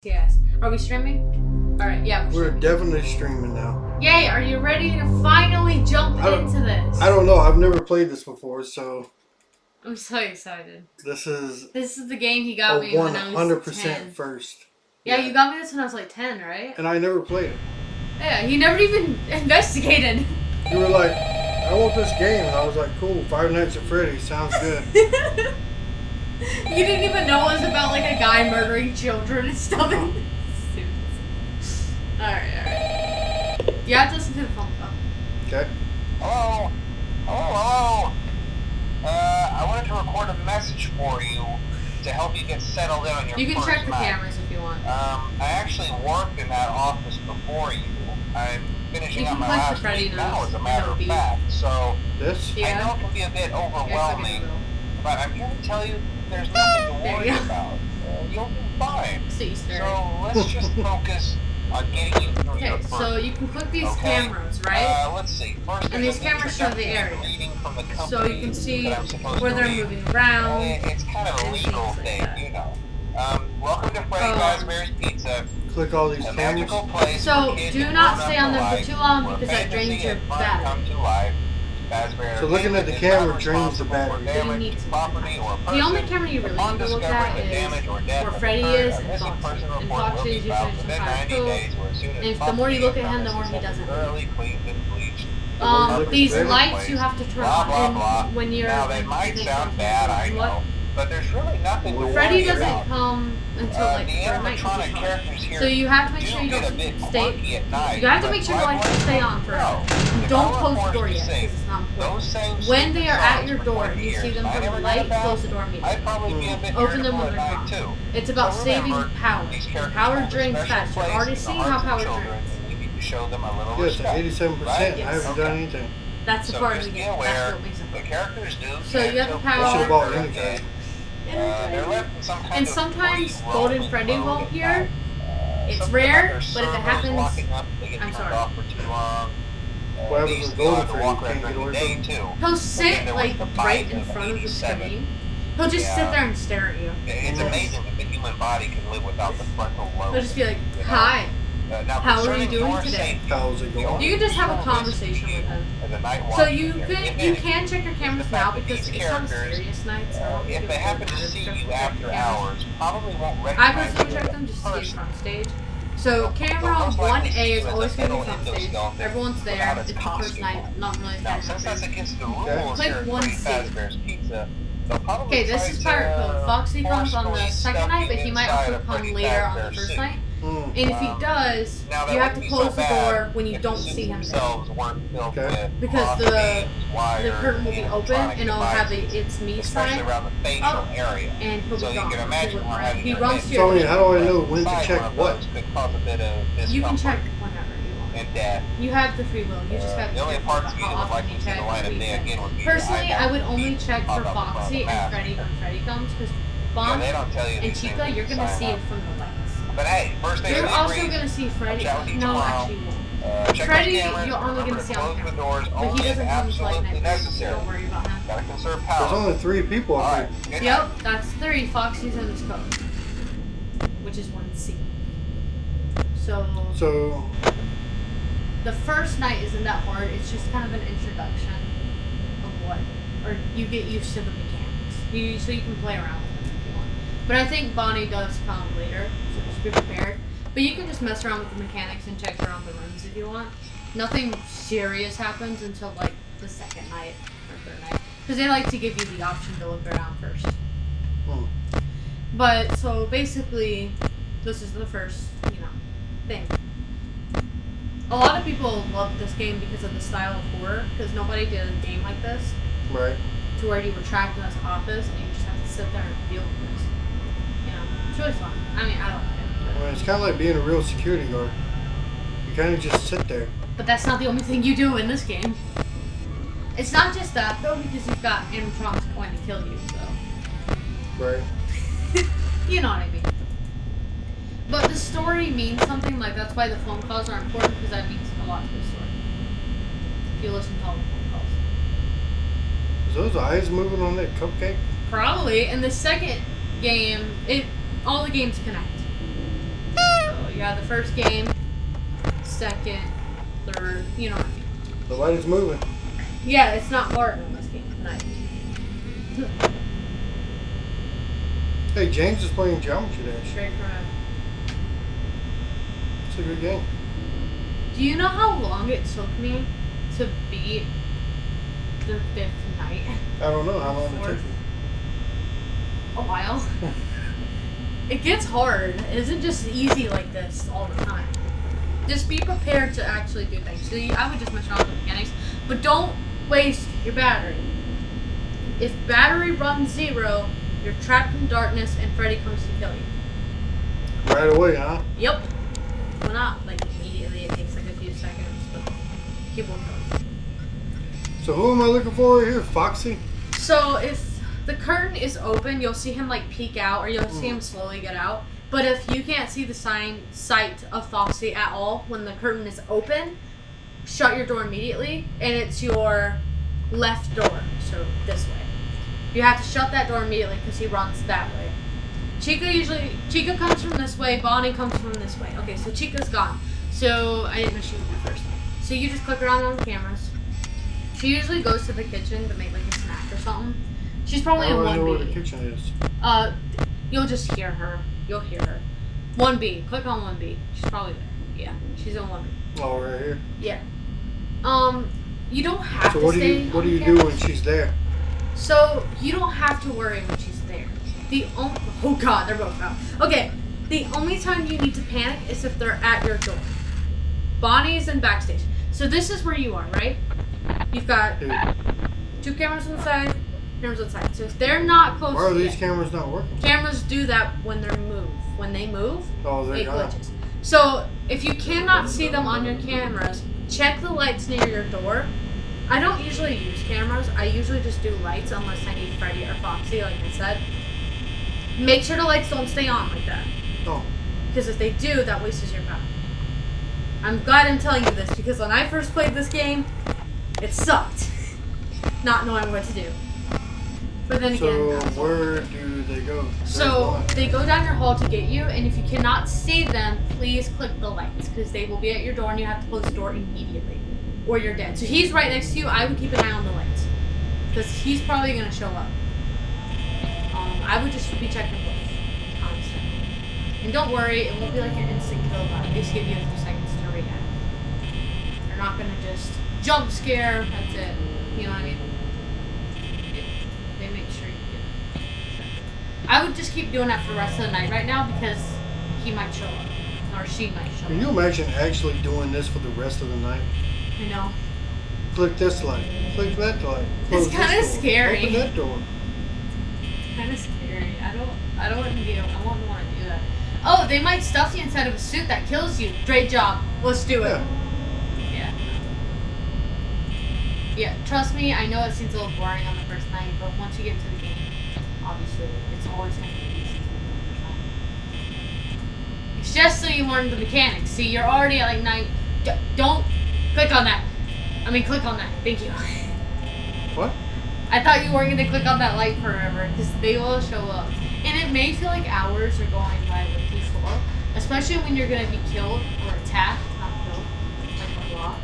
Yes. Are we streaming? Alright, yeah, we're definitely streaming now. Yay, are you ready to finally jump into this? I don't know. I've never played this before, so... I'm so excited. This is the game he got me when I was 100% first. Yeah, you got me this when I was like 10, right? And I never played it. Yeah, he never even investigated. You were like, I want this game. And I was like, cool, Five Nights at Freddys. Sounds good. You didn't even know it was about like a guy murdering children and stuff. Alright. You have to listen to the phone call. Okay. Hello? Hello? I wanted to record a message for you to help you get settled in on your You can first check the night. cameras if you want. I actually worked in that office before you. I'm finishing up my last week now, as a matter of fact. So, this? I know it can be a bit overwhelming, but I'm here to tell you there's nothing to worry about. You'll be fine. So, let's just focus on getting you through your first. So you can click these cameras, right? Let's see. First, and these cameras show the area. So you can see where they're moving around. It's kind of a legal thing, you know. Welcome to Freddys Pizza. Click all these cameras. So do not stay on them for too long because that drains your battery. So looking at the camera drains the battery. You need to. The only camera you really need to look at is where Freddy is and Foxy. And Foxy is usually some kind of cool. And the more you look at him, the more he doesn't move. These lights you have to turn on and when you're... They might sound bad, I know. But there's really nothing to worry about. Freddy doesn't come until like third night. So you have to make sure you don't stay. You have to make sure the lights stay on forever. Don't close the door yet because it's not important. When they are at your door and you see them from the light, close the door immediately. Open them when they're gone. It's about saving power. Power drains fast. You're already seeing how power drains. Yes, 87%. I haven't done anything. That's the part of the game. That's what makes it fun. So you have the I should have bought power. anything. And sometimes Golden Freddy will appear. It's rare, but if it happens, I'm sorry. What happens with Golden Freddy? You can't get away from him. He'll sit like right in front of the screen. He'll just sit there and stare at you. It's amazing that the human body can live without the frontal lobe. He'll just be like, "Hi, how are you doing today?" How's it going? You can just have a conversation with him. So you can check your cameras now because it's on a serious night. So if they happen to see you after hours, probably won't I recognize personally check them just to see front stage. So camera 1A is always going to be front stage. Everyone's there. It's the first night. Not really that Since that's happens. against the rules Click here at 1C. Pizza, they'll probably Okay, this is pirate code. Foxy comes on the second night, but he might also come later on the first night. And if he does, you have to close the door when you don't see him there. Because the curtain will be open and it'll have its me sign up and he'll be gone. He runs to your... So how do I know when to check what? You can check whenever you want. You have the free will. You just have to check how often you check. Personally, I would only check for Foxy and Freddy when Freddy comes because Bomb and Chica, you're going to see it from the lights. But hey, first thing you're also going to see Freddy. No, actually you won't. Freddy, you're only going to see on camera. But he doesn't come to light night, so don't worry about him. Gotta conserve power. There's only 3 people up here. Yep, that's 3. Foxy's in this code. Which is 1C. So the first night isn't that hard. It's just kind of an introduction of what, or you get used to the mechanics. So you can play around with them if you want. But I think Bonnie does come later, so just be prepared. But you can just mess around with the mechanics and check around the rooms if you want. Nothing serious happens until like the second night or third night. Because they like to give you the option to look around first. But, so basically, this is the first, thing. A lot of people love this game because of the style of horror, because nobody did a game like this. Right. To where you were trapped in this office and you just have to sit there and deal with this. It's really fun. I mean, I don't like it. Well, it's kind of like being a real security guard. You kind of just sit there. But that's not the only thing you do in this game. It's not just that, though, because you've got animatronics going to kill you, so... Right. You know what I mean. But the story means something, like, that's why the phone calls are important, because that means a lot to the story. If you listen to all the phone calls. Is those eyes moving on that cupcake? Probably. In the second game, all the games connect. You have the first game, second, third, you know. The light is moving. Yeah, it's not hard in this game tonight. Hey, James is playing Geometry Dash. Straight from it. It's a good game. Do you know how long it took me to beat the 5th night? I don't know how long it took you. A while. It gets hard. It isn't just easy like this all the time. Just be prepared to actually do things. So I would just mention all the mechanics, but don't waste your battery. If battery runs 0, you're trapped in darkness and Freddy comes to kill you. Right away, huh? Yep. Well, not like immediately. It takes like a few seconds, but he will kill you. So who am I looking for right here? Foxy? So if the curtain is open, you'll see him like peek out, or you'll see him slowly get out. But if you can't see the sight of Foxy at all when the curtain is open, shut your door immediately, and it's your left door, so this way. You have to shut that door immediately because he runs that way. Chica comes from this way, Bonnie comes from this way. Okay, so Chica's gone. So I didn't know she was there first. So you just click around on the cameras. She usually goes to the kitchen to make like a snack or something. She's probably in 1B. I don't know where the kitchen is. You'll just hear her. You'll hear her. 1B. Click on 1B. She's probably there. Yeah, she's in 1B. Oh, right here. Yeah. You don't have to stay. So what do you do when she's there? So you don't have to worry when she's there. Oh god, they're both out. Okay, the only time you need to panic is if they're at your door. Bonnie's in backstage. So this is where you are, right? You've got 2 cameras on the side, cameras on the side. So if they're not close, why are these cameras not working? Cameras do that when they move. When they move, it glitches. So if you cannot see them on your cameras, check the lights near your door. I don't usually use cameras. I usually just do lights unless I need Freddy or Foxy, like I said. Make sure the lights don't stay on like that. Oh. Because if they do, that wastes your power. I'm glad I'm telling you this because when I first played this game, it sucked. Not knowing what to do. But then again... So where do they go? So they go down your hall to get you, and if you cannot see them, please click the lights because they will be at your door and you have to close the door immediately. Or you're dead. So he's right next to you. I would keep an eye on the lights because he's probably going to show up. I would just be checking both constantly. And don't worry, it won't be like an instant kill, but at least give you a few seconds to react. They're not going to just jump scare. That's it. You know what I mean? They make sure you get it. I would just keep doing that for the rest of the night right now because he might show up. Or she might show up. Can you imagine actually doing this for the rest of the night? I know. Click this light. Click that light. Close it's kind of scary. Open that door. It's kind of scary. I don't want to do that. Oh, they might stuff you inside of a suit that kills you. Great job. Let's do it. Yeah. Yeah. Trust me, I know it seems a little boring on the first night, but once you get into the game, obviously, it's always going to be easy. It's just so you learn the mechanics. See, you're already at like 9. Don't click on that. Click on that. Thank you. What? I thought you weren't going to click on that light forever because they will show up. And it may feel like hours are going by way too slow, especially when you're going to be killed or attacked, not killed, like a lot.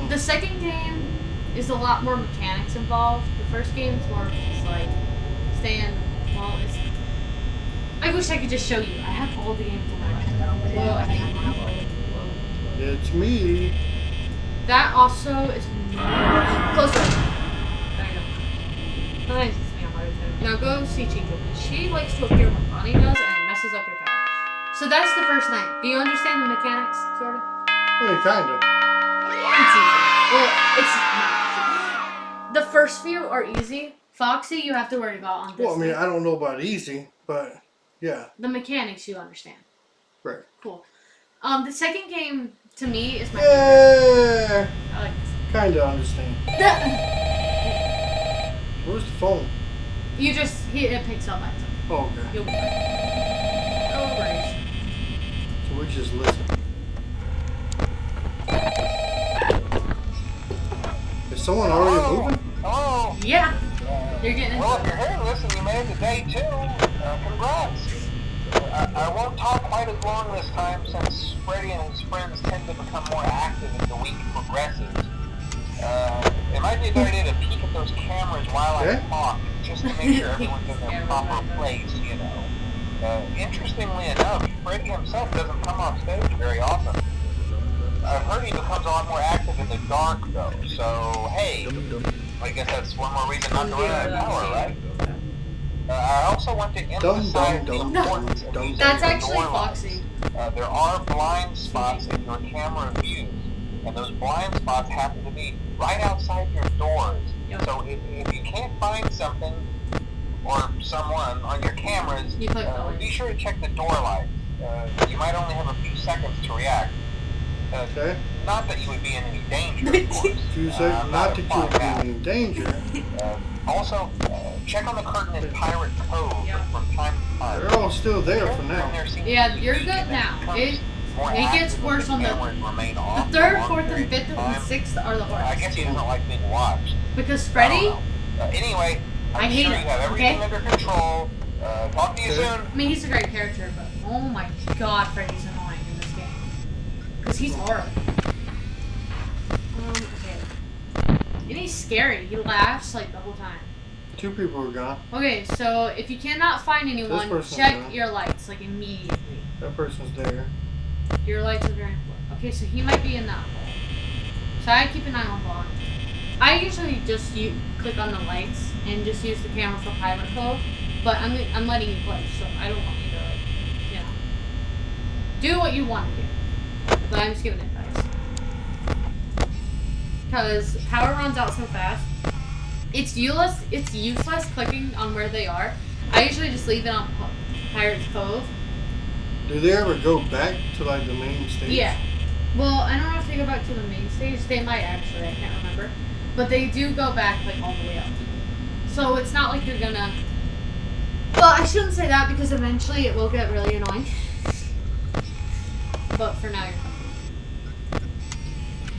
The second game is a lot more mechanics involved. The first game is more just like staying, I wish I could just show you. I have all the games on my phone. Well, I think I have all of them. It's me. That also is closer. There you go. Nice. Now go see Chica. She likes to appear when Bonnie does, and it messes up your power. So that's the first night. Do you understand the mechanics, sort of? Kind of. It's easy. Well, it's the first few are easy. Foxy, you have to worry about on this. Well, I don't know about easy, but yeah. The mechanics you understand. Right. Cool. The second game to me is my favorite. I like this. Kind of understand. Where's the phone? You just it picks up by itself. Oh, okay. You'll be fine. No worries. So we just listen. Is someone already moving? Oh. Yeah. You're getting into Well, if you're here, listen, you made it to day 2. Congrats. I won't talk quite quite as long this time since Freddy and his friends tend to become more active as the week progresses. It might be a good idea to peek at those cameras while I talk, just to make sure everyone's in their proper place, you know. Interestingly enough, Freddy himself doesn't come off stage very often. I've heard he becomes a lot more active in the dark, though, so hey, I guess that's one more reason not to run out of power, right? I also want to emphasize the importance of using That's your actually door lights. Foxy. There are blind spots in your camera views, and those blind spots happen to be right outside your doors. Yep. So if you can't find something or someone on your cameras, be sure to check the door lights. You might only have a few seconds to react. Okay. Not that you would be in any danger, of course. Not that you would be in any danger. Also, check on the curtain in Pirate Cove from time to time. They're all still there for now. Yeah, you're good now. It gets worse on the 3rd, 4th, and 5th, and 6th are the worst. I guess he doesn't like being watched. Because Freddy, anyway, I hate sure it. You have everything under control. Talk to you soon. I mean, he's a great character, but oh my god, Freddy's annoying in this game. Because he's horrible. Okay. And he's scary. He laughs like the whole time. 2 people are gone. Okay, so if you cannot find anyone, check your lights, like immediately. That person's there. Your lights are very important. Okay, so he might be in that hole. So I keep an eye on Vaughn. I usually just click on the lights and just use the camera for Pirate Cove, but I'm letting you play, so I don't want you to, like, you know, do what you want to do. But I'm just giving advice. Because power runs out so fast. It's useless clicking on where they are. I usually just leave it on Pirate's Cove. Do they ever go back to like the main stage? Yeah. Well, I don't know if they go back to the main stage. They might actually. I can't remember. But they do go back like all the way up. So it's not like you're gonna. Well, I shouldn't say that because eventually it will get really annoying. But for now, you're fine.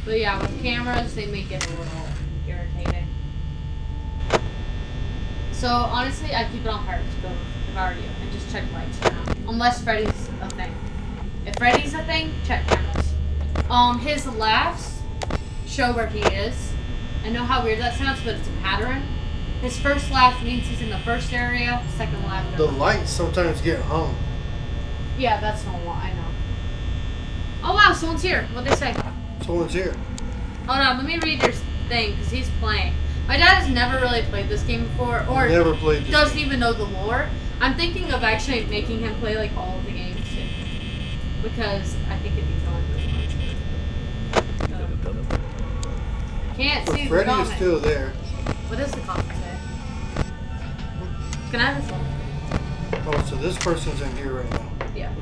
But yeah, with cameras, they make it a little irritating. So honestly, I keep it on Pirate's Cove if I were you, and just check lights for now. Unless Freddy's a thing. If Freddy's a thing, check cameras. His laughs show where he is. I know how weird that sounds, but it's a pattern. His first laugh means he's in the first area. Second laugh. The lights sometimes get hung. Yeah, that's normal. I know. Oh wow, someone's here. What'd they say? Someone's here. Hold on, let me read your thing because he's playing. My dad has never really played this game before, or never played this doesn't game. even know the lore. I'm thinking of actually making him play like all of the games too, because I think it'd be fun. Can't see Freddy the comment. is still there. What does the comment say? Can I have this one? Oh, so this person's in here right now. Yeah.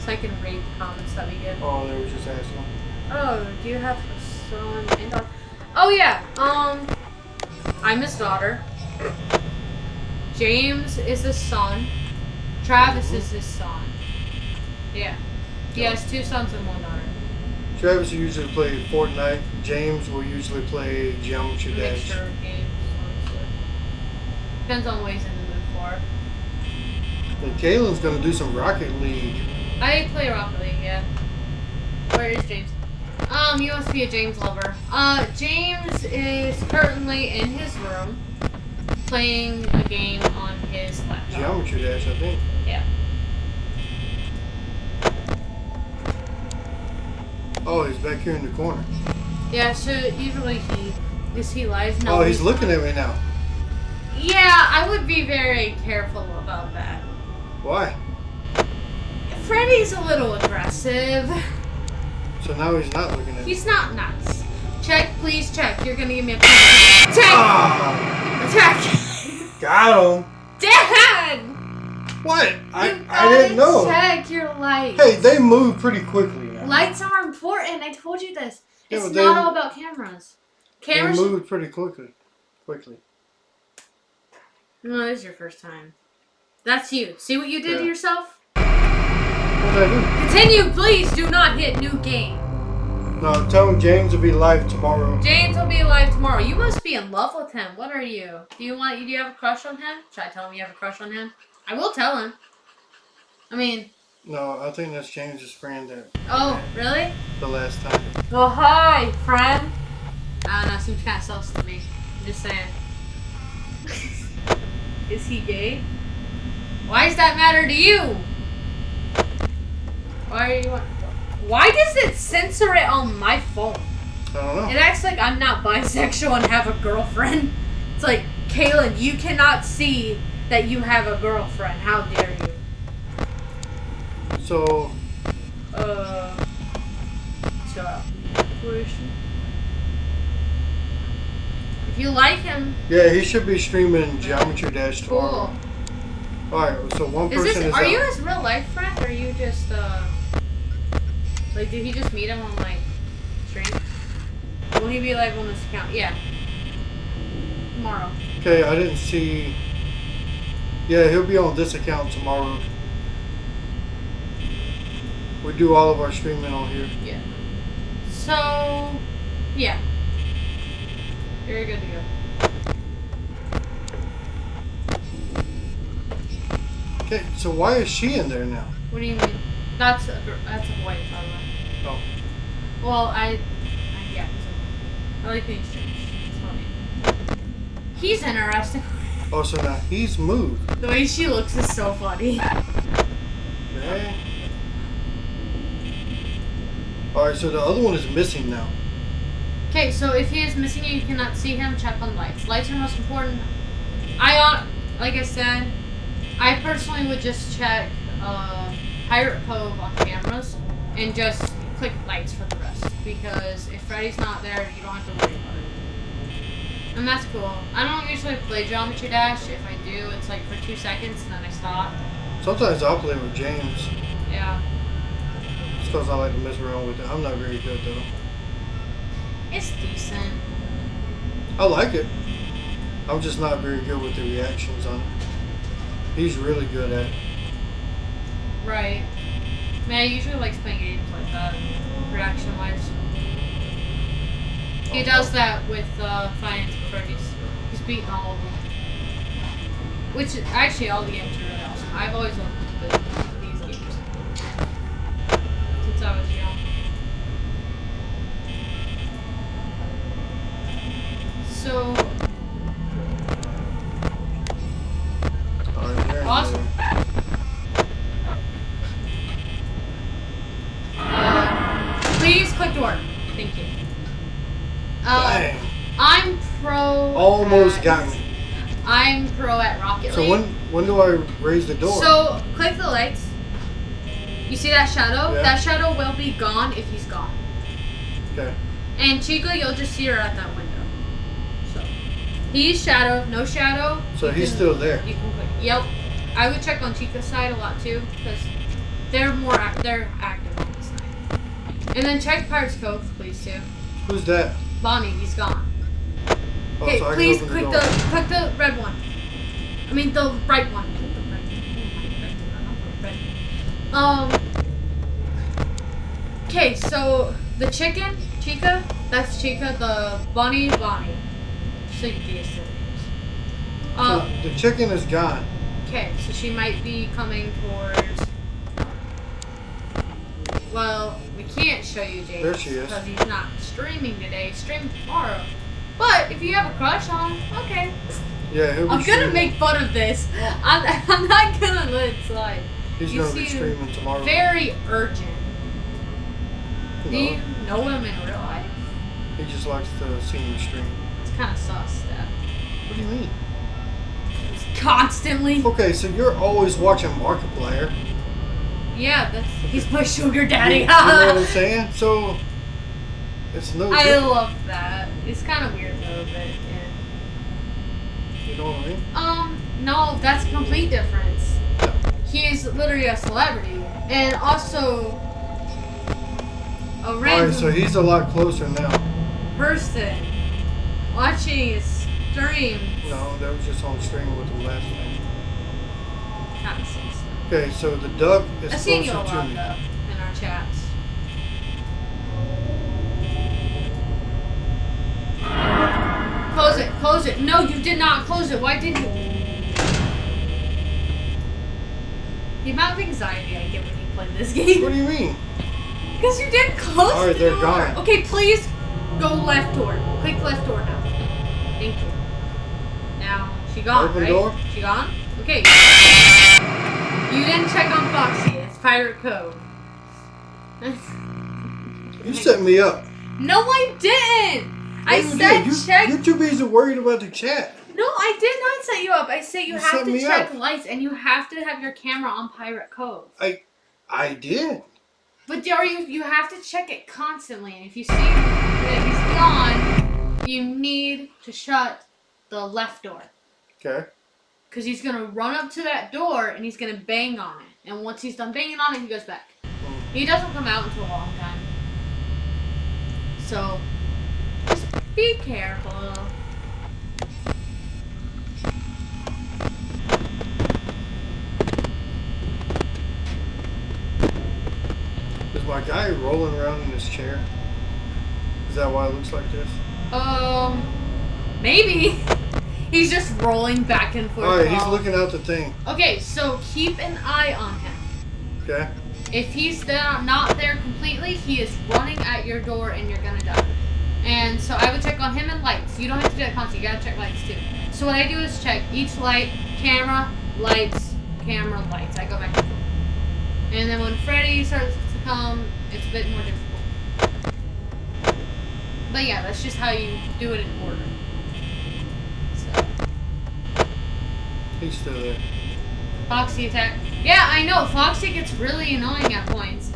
So I can read the comments that we get. Oh, they were just asking. Oh, do you have a son and daughter? Oh yeah. I'm his daughter. James is his son. Travis is his son. Yeah. He has 2 sons and 1 daughter. Travis will usually play Fortnite. James will usually play Geometry Dash. Mixture of games, honestly. Depends on what he's in the mood for. And Kaylin's gonna do some Rocket League. I play Rocket League, yeah. Where is James? He must be a James lover. James is currently in his room playing a game on his laptop. Geometry Dash, I think. Yeah. Oh, he's back here in the corner. Yeah, so usually is he live? No. Oh, he's looking at me now. Yeah, I would be very careful about that. Why? Freddy's a little aggressive. So now he's not looking at me. He's not nuts. Check, please check. You're gonna give me a check. Ah, Check. got him. Dad! What? I didn't know. Check your lights. Hey, they move pretty quickly now. Lights are important. I told you this. Yeah, It's but not all about cameras. Cameras. They move pretty quickly. No, this is your first time. That's you. See what you did to yourself? What did I do? Continue, please. Do not hit new game. No, tell him James will be live tomorrow. James will be live tomorrow. You must be in love with him. What are you? Do you have a crush on him? Should I tell him you have a crush on him? I will tell him. I mean, No, I think that's James's friend that. Oh, really? The last time. Well, hi, friend. I don't know, seems kind of sus to me. I'm just saying. Is he gay? Why does that matter to you? Why does it censor it on my phone? I don't know. It acts like I'm not bisexual and have a girlfriend. It's like, Kaylin, you cannot see that you have a girlfriend. How dare you? So. If you like him. Yeah, he should be streaming Geometry Dash tomorrow. Cool. Alright, so one person is Are out. you his real life friend, or are you just, like, did he just meet him on, like, stream? Will he be live on this account? Yeah. Tomorrow. Okay, I didn't see. Yeah, he'll be on this account tomorrow. We do all of our streaming on here. Yeah. So, yeah. Very good to go. Okay, so why is she in there now? What do you mean? That's a boy, by the way. Oh. Well, yeah. I like these streams. It's funny. He's interesting. Oh, so now he's moved. The way she looks is so funny. Okay. Alright, so the other one is missing now. Okay, so if he is missing you cannot see him, check on lights. Lights are most important. Like I said, I personally would just check Pirate Cove on cameras and just click lights for the rest. Because if Freddy's not there, you don't have to worry about it. And that's cool. I don't usually play Geometry Dash. If I do, it's like for 2 seconds and then I stop. Sometimes I'll play with James. Yeah. It's because I like to mess around with it. I'm not very good though. It's decent. I like it. I'm just not very good with the reactions on it. He's really good at it. Right. Man, I usually likes playing games like that, reaction-wise. He does that with Finance and Freddys. He's beaten all of them. Which, actually, all the games are really awesome. I've always loved these games. Since I was young. So... Awesome. Please click to work. Thank you. Dang. I'm pro. Almost got me. I'm pro at Rocket So League. when do I raise the door? So click the lights. You see that shadow? Yeah. That shadow will be gone if he's gone. Okay. And Chica, you'll just see her at that window. So he's shadow, no shadow. So he's still there. You can click. Yep. I would check on Chica's side a lot too, because they're active on this side. And then check Pirate's Cove, please too. Who's that? Bonnie, he's gone. Oh, Okay, so I please can click open click the red one. I mean the right one. Click the right one. Okay, so the chicken, Chica, that's Chica. The Bonnie. So you can guess the names. So the chicken is gone. Okay, so she might be coming towards. Well, we can't show you James. There she is. Because he's not streaming today. Stream tomorrow. But if you have a crush on him, okay. Yeah, he'll be I'm streaming. gonna make fun of this. I'm not gonna let it slide. He's You gonna be seem streaming tomorrow. Very urgent. No, Do you know him in real life? he just likes to see me stream. It's kind of sus, Dad. What do you mean? Constantly. Okay, so you're always watching Markiplier. Yeah, he's my sugar daddy. You know what I'm saying? So it's no I different. love that. It's kind of weird though, but yeah. You know what I mean? No, that's a complete difference. He is literally a celebrity, and also a random Alright, so he's a lot closer now. person watching his stream. No, that was just on stream with him last night. Kind of sucks. Okay, so the duck is I've seen you a closer to lot me. though in our chats. Close it. No, you did not close it. Why did you? The amount of anxiety I get when you played this game. What do you mean? Because you didn't close Alright, the they're door. gone. Okay, please go left door. Click left door now. Thank you. Now, she gone, Open right? door? She gone? Okay. You didn't check on Foxy. It's Pirate Cove. You set me up. No, I didn't. I You said did. check. You're too busy worried about the chat. No, I did not set you up. I said you have set to me check up. lights and you have to have your camera on Pirate Cove. I did. But you have to check it constantly. And if you see that he's gone, you need to shut the left door. Okay. Because he's going to run up to that door and he's going to bang on it. And once he's done banging on it, he goes back. He doesn't come out until a long time. So, just be careful. Is my guy rolling around in his chair? Is that why it looks like this? Maybe. He's just rolling back and forth. Alright, he's looking out the thing. Okay, so keep an eye on him. Okay. If he's not there completely, he is running at your door and you're gonna die. And so I would check on him and lights. You don't have to do that constantly. You gotta check lights too. So what I do is check each light, camera, lights, camera, lights. I go back and forth. And then when Freddy starts to come, it's a bit more difficult. But yeah, that's just how you do it in order. So. He's still there. Foxy attack. Yeah, I know. Foxy gets really annoying at points.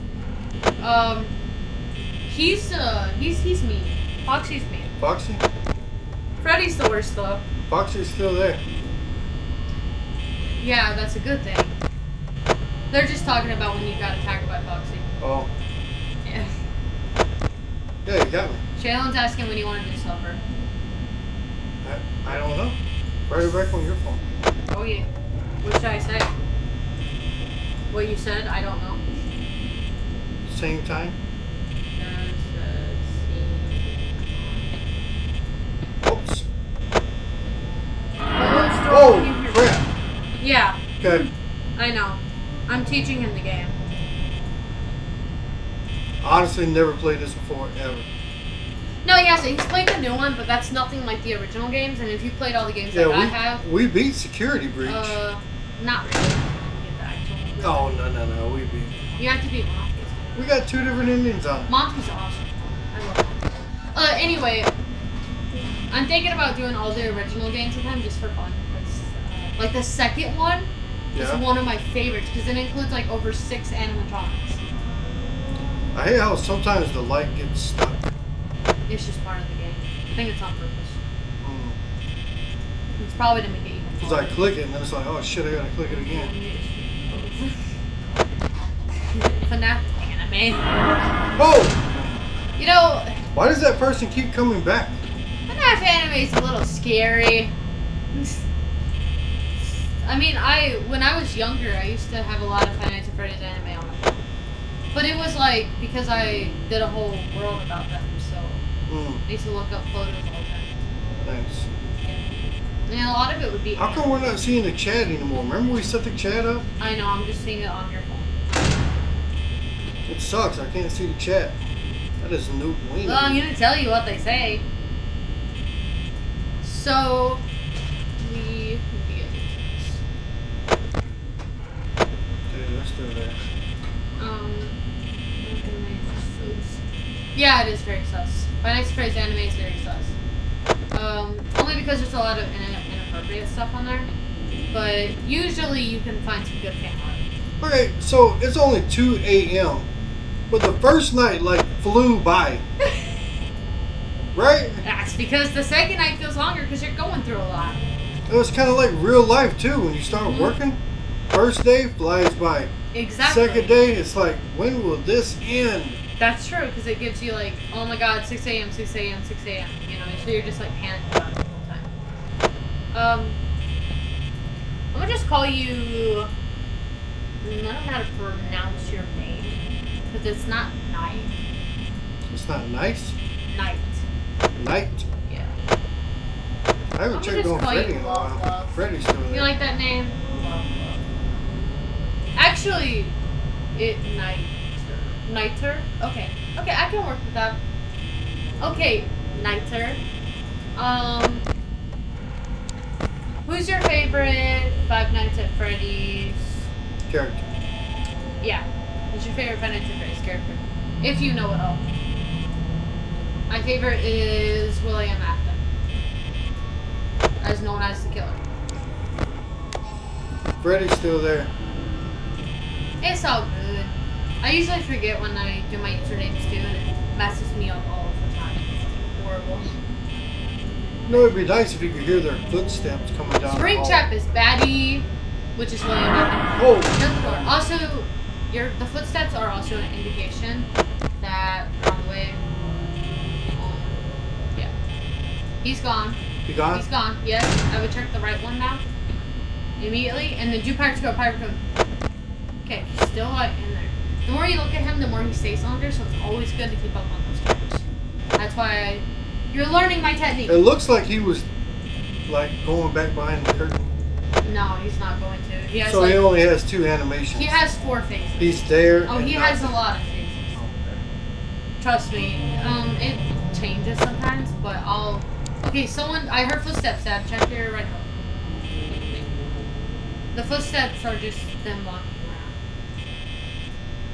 He's mean. Foxy's mean. Foxy? Freddy's the worst though. Foxy's still there. Yeah, that's a good thing. They're just talking about when you got attacked by Foxy. Oh. Yeah. Yeah, you got me. Shaylin's asking when you want to do supper. I don't know. Right back on your phone. Oh yeah. What should I say? What you said? I don't know. Same time? Oops. Oh, crap. Yeah. Okay. I know. I'm teaching him the game. Honestly, never played this before, ever. No, he hasn't. He's played the new one, but that's nothing like the original games. And if you played all the games that I have... We beat Security Breach. Not really. Get the actual... Oh, no. We beat... You have to beat Monty's. We got 2 different endings on it. Monty's awesome. I love him. Anyway, I'm thinking about doing all the original games with him just for fun. Like the second one is one of my favorites because it includes like over 6 animatronics. I hate how sometimes the light gets stuck. It's just part of the game. I think it's on purpose. It's probably to make it even Because harder. I click it and then it's like, oh shit, I gotta click it again. FNAF anime. Oh! You know, Why does that person keep coming back? FNAF anime is a little scary. I mean, when I was younger, I used to have a lot of Five Nights at Freddy's anime on my phone. But it was like, because I did a whole world about them, so I used to look up photos all the time. Thanks. And a lot of it would be... How come we're not seeing the chat anymore? Remember we set the chat up? I know, I'm just seeing it on your phone. It sucks, I can't see the chat. That is no bueno. Well, I'm going to tell you what they say. So, we get this. Okay, let's do that. Yeah, it is very sus. Five Nights at Freddy's anime is very sus. Only because there's a lot of inappropriate stuff on there. But usually you can find some good fan art. Okay, so it's only 2 a.m. But the first night, like, flew by. Right? That's because the second night feels longer because you're going through a lot. It was kind of like real life, too. When you start working, first day flies by. Exactly. Second day, it's like, when will this end? That's true, because it gives you like, oh my god, 6 a.m., 6 a.m., 6 a.m. You know, so you're just like panicking about it the whole time. I'm gonna just call you... I don't know how to pronounce your name, because it's not Night. It's not nice? Night. Night? Yeah. I haven't checked on Freddy in a while. Freddy's still there. You like that name? Actually, Niter? Okay. Okay, I can work with that. Okay, Niter. Who's your favorite Five Nights at Freddy's character? Yeah. Who's your favorite Five Nights at Freddy's character? If you know it all. My favorite is William Afton, as known as the killer. Freddy's still there. It's all good. I usually forget when I do my usernames too, and it messes me up all the time. It's horrible. No, it'd be nice if you could hear their footsteps coming down. Springtrap is baddie, which is William Afton. Oh. Shut the door. Also, the footsteps are also an indication that we're on the way. Yeah. He's gone. He gone? He's gone. Yes. I would check the right one now. Immediately. And then do pirate code, pirate code. Okay, he's still in there. The more you look at him, the more he stays longer, so it's always good to keep up on those cameras. That's why you're learning my technique. It looks like he was like going back behind the curtain. No, he's not going to. He has so he only has 2 animations. He has 4 faces. He's there. Oh, he has a lot of faces. Trust me. It changes sometimes, but I'll... Okay, I heard footsteps, Dad. Check your right hook. The footsteps are just them walking around.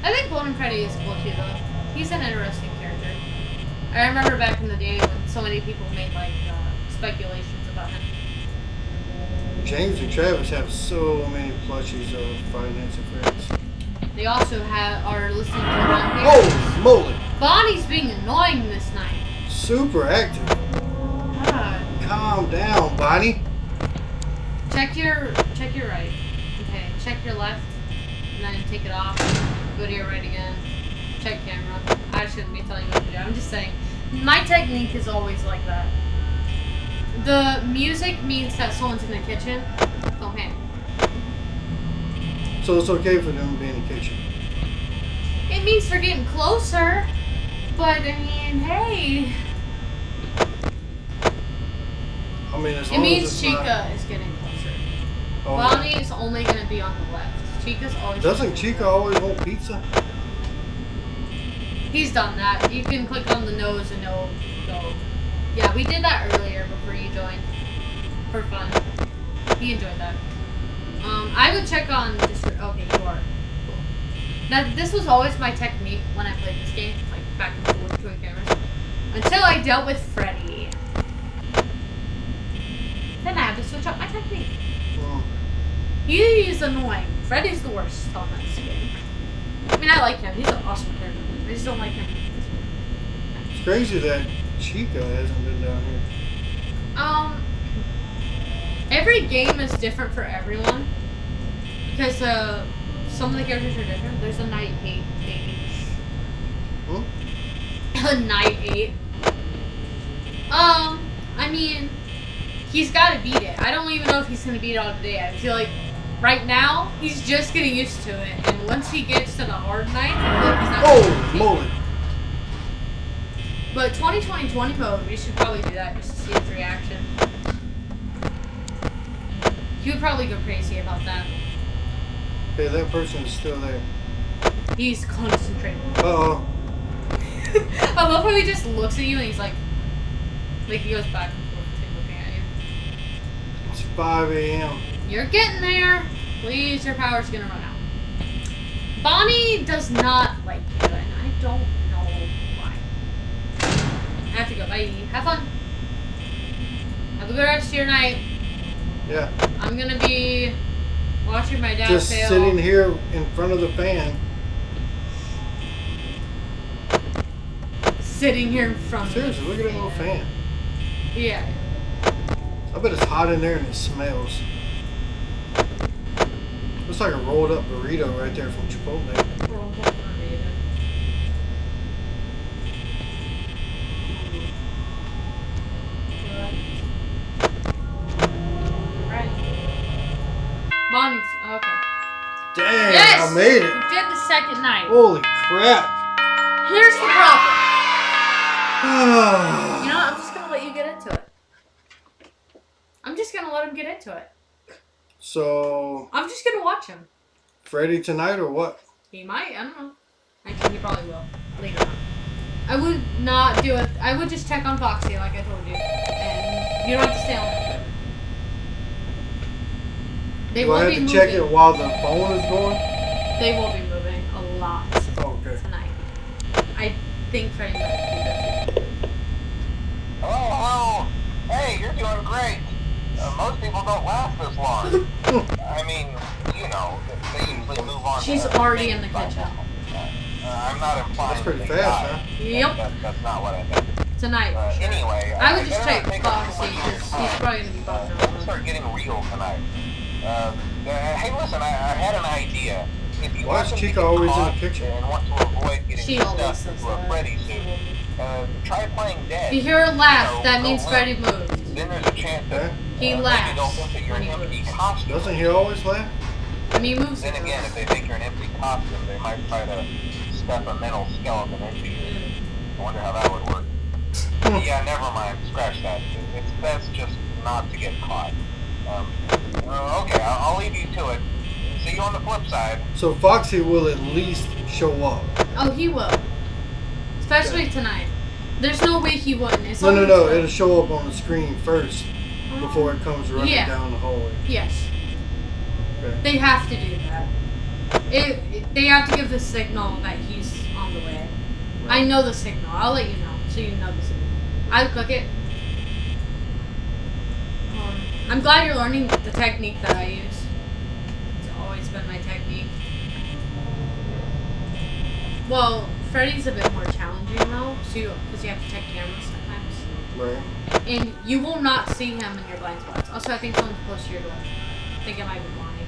I think Golden Freddy is cool too, though. He's an interesting character. I remember back in the day when so many people made, like, speculations about him. James and Travis have so many plushies of Five Nights at Freddy's. They also are listening to Bonnie. Oh, moly! Bonnie's being annoying this night. Super active. God. Calm down, Bonnie. Check your right. Okay, check your left, and then take it off. Go to your right again. Check camera. I shouldn't be telling you what to do. I'm just saying. My technique is always like that. The music means that someone's in the kitchen. Don't panic. So it's okay for them to be in the kitchen. It means they're getting closer. But, I mean, hey. I mean, as It long means as it's Chica not... is getting closer. Oh. Bonnie is only going to be on the left. Chica's always... Doesn't Chica always want pizza? He's done that. You can click on the nose and it'll go. Yeah, we did that earlier before you joined. For fun. He enjoyed that. I would check on just... Okay, you are. Cool. Now, this was always my technique when I played this game. Like, back and forth between cameras. Until I dealt with Freddy. Then I had to switch up my technique. He's annoying. Freddy's the worst on this game. I mean, I like him. He's an awesome character. I just don't like him. It's crazy that Chica hasn't been down here. Every game is different for everyone. Because some of the characters are different. There's a Night 8 baby. A Night 8. I mean, he's got to beat it. I don't even know if he's going to beat it all today. I feel like right now, he's just getting used to it. And once he gets to the hard night, I feel like he's not oh, moly. But 2020 mode, we should probably do that just to see his reaction. He would probably go crazy about that. Okay, that person is still there. He's concentrating. Uh-oh. I love how he just looks at you and he's like he goes back and forth between looking at you. It's 5 a.m. You're getting there. Please, your power's gonna run out. Bonnie does not like you, and I don't know why. I have to go. Bye. Have fun. Have a good rest of your night. Yeah. I'm gonna be watching my dad just fail. sitting here in front of the fan. Sitting here in front Seriously, of look at that little fan. Yeah. I bet it's hot in there and it smells. Looks like a rolled up burrito right there from Chipotle. Rolled up burrito. Right. Bonnie's okay. Dang, Yes! I made it. You did the second night. Holy crap. Here's the problem. You know what? I'm just gonna let you get into it. I'm just gonna let him get into it. So, I'm just gonna watch him. Freddy tonight or what? He might. I don't know. Actually, he probably will later on. I would not do it. I would just check on Foxy, like I told you, and you don't have to stay on it. They will be moving. Do I have to check it while the phone is going? They will be moving a lot tonight. I think Freddie might do that too. Oh, hey, you're doing great. Most people don't last this long. I mean, you know, they usually move on. She's already in the kitchen. I'm not implying. That's pretty fast, huh? Yep. That's not what I meant. Tonight. Anyway, I would just check Foxy because he's probably gonna be bumping Let's start getting real tonight. Hey, listen, I had an idea. If you Why is Chica always in the picture? And want to avoid getting stuffed into a Freddy suit, try playing dead. If you hear a laugh, that means Freddie moved. Then there's a chance that he laughs. don't think that you're an empty costume. Doesn't he always laugh? I mean, he moves. Then again, if they think you're an empty costume, they might try to stuff a mental skeleton into you. I wonder how that would work. Yeah, never mind. Scratch that. It's best just not to get caught. Okay, I'll leave you to it. See you on the flip side. So Foxy will at least show up. Oh, he will. Especially tonight. There's no way he wouldn't. It's No. It'll show up on the screen first before it comes running down the hallway. Yes. Okay. They have to do that. They have to give the signal that he's on the way. Right. I know the signal. I'll let you know so you know the signal. I'll cook it. I'm glad you're learning the technique that I use. It's always been my technique. Well, Freddy's a bit more challenging though, because you have to check cameras sometimes. Right. And you will not see him in your blind spots. Also, I think someone's close to your door. I think it might be Bonnie.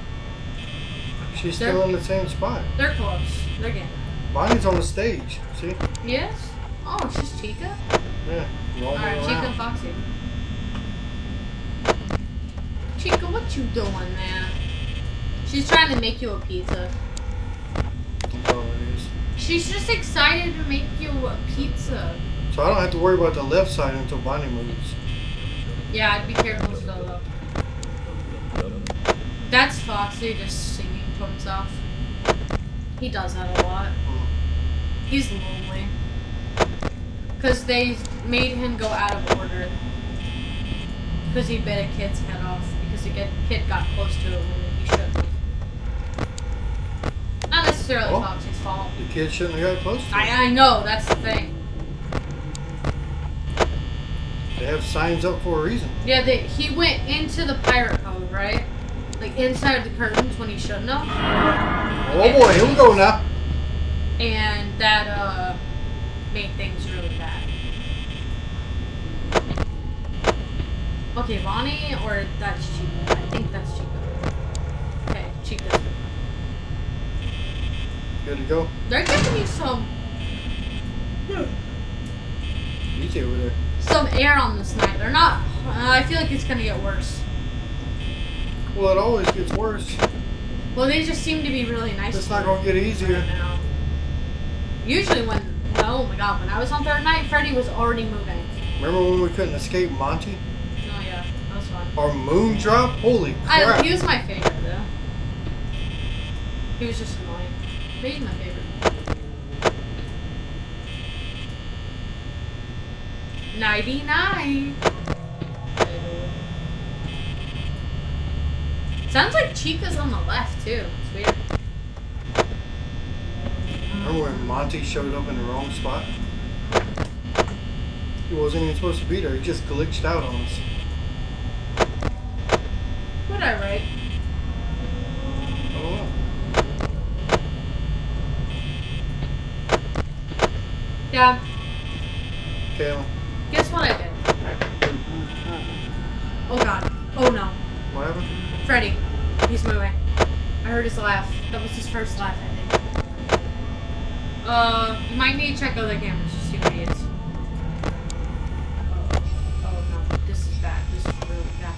She's still in the same spot. They're close. They're getting there. Bonnie's on the stage. See? Yes? Oh, it's just Chica? Yeah. Alright, Chica and Foxy. Chica, what you doing, man? She's trying to make you a pizza. That's all it is. She's just excited to make you a pizza. So I don't have to worry about the left side until Bonnie moves. Yeah, I'd be careful still though. That's Foxy just singing to himself. He does that a lot. He's lonely. Because they made him go out of order. Because he bit a kid's head off. Because a kid got close to it when he shouldn't have. Not necessarily Foxy's fault. The kid shouldn't have got close to it. I know, that's the thing. They have signs up for a reason. Yeah, he went into the pirate code, right? Like inside the curtains when he shouldn't have. Oh boy, here we go now. And that made things really bad. Okay, Bonnie or that's Chica? I think that's Chica. Okay, Chica's Good to go. They're giving you some Easy over there. some air on this night. They're not. I feel like it's gonna get worse. Well, it always gets worse. Well, they just seem to be really nice. It's not gonna get easier. Right now. Usually oh my god, when I was on third night, Freddy was already moving. Remember when we couldn't escape Monty? Oh yeah, that was fun. Our moon drop? Holy crap. He was my favorite though. He was just annoying. But he's my favorite. 99. Sounds like Chica's on the left too. It's weird. Remember when Monty showed up in the wrong spot? He wasn't even supposed to be there. He just glitched out on us. What'd I write? I don't know. Yeah. Kayla. Guess what I did? Oh god. Oh no. What happened? Freddy. He's moving. I heard his laugh. That was his first laugh, I think. You might need to check other cameras, just you idiots. Oh no. This is bad. This is really bad.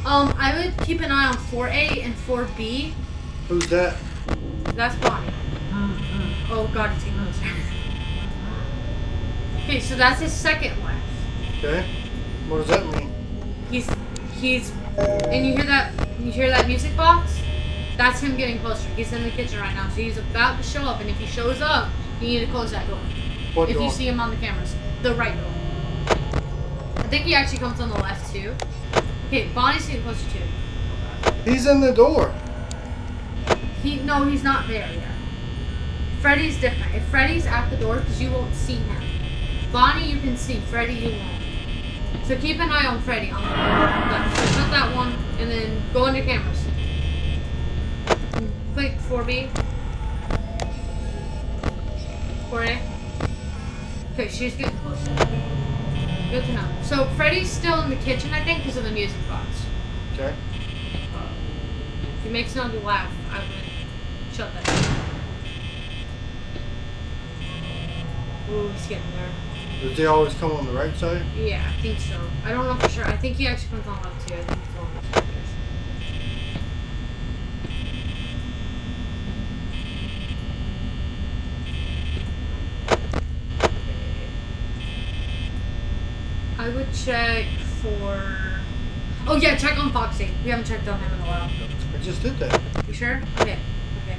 I would keep an eye on 4A and 4B. Who's that? That's Bonnie. Oh god, it's even closer. Okay, so that's his second laugh. Okay. What does that mean? He's and you hear that music box? That's him getting closer. He's in the kitchen right now, so he's about to show up. And if he shows up, you need to close that door. What if door? you see him on the cameras, the right door. I think he actually comes on the left too. Okay, Bonnie's getting closer too. He's in the door. No, he's not there yet. Freddy's different. If Freddy's at the door, because you won't see him. Bonnie, you can see. Freddy, you won't. So keep an eye on Freddy on the left. So shut that one, and then go into cameras. Click 4B. 4A. Okay, she's getting closer. Good to know. So Freddy's still in the kitchen, I think, because of the music box. Okay. If he makes somebody laugh, I would shut that down. Ooh, he's getting there. Does he always come on the right side? Yeah, I think so. I don't know for sure. I think he actually comes on left too. I think he's on the speakers. I would check for... Oh yeah, check on Foxy. We haven't checked on him in a while. I just did that. You sure? Okay. Okay.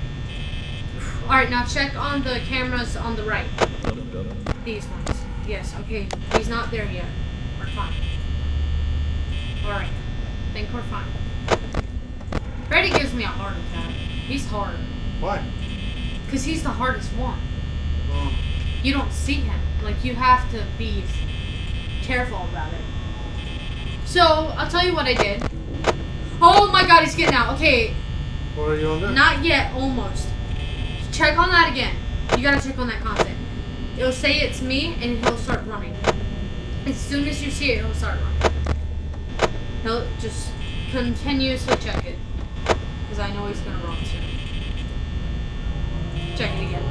Alright, now check on the cameras on the right. These ones. Yes, okay. He's not there yet. We're fine. Alright. I think we're fine. Freddy gives me a heart attack. He's hard. Why? Because he's the hardest one. Mm. You don't see him. Like, you have to be careful about it. So, I'll tell you what I did. Oh my god, he's getting out. Okay. What are you gonna do? Not yet, almost. Check on that again. You gotta check on that content. It'll say it's me, and he'll start running. As soon as you see it, he'll start running. He'll just continuously check it. Because I know he's gonna run soon. Check it again.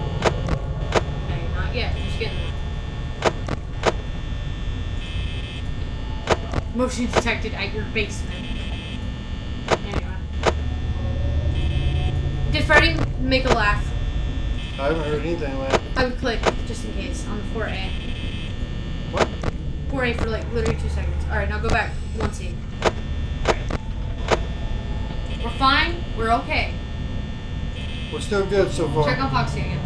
Okay, not yet. Just getting there. Motion detected at your basement. Anyway. Did Freddy make a laugh? I haven't heard anything like that. I would click, just in case, on the 4A. What? 4A for like literally 2 seconds. Alright, now go back. 1C. Alright. We're fine. We're okay. We're still good so far. Check on Foxy again.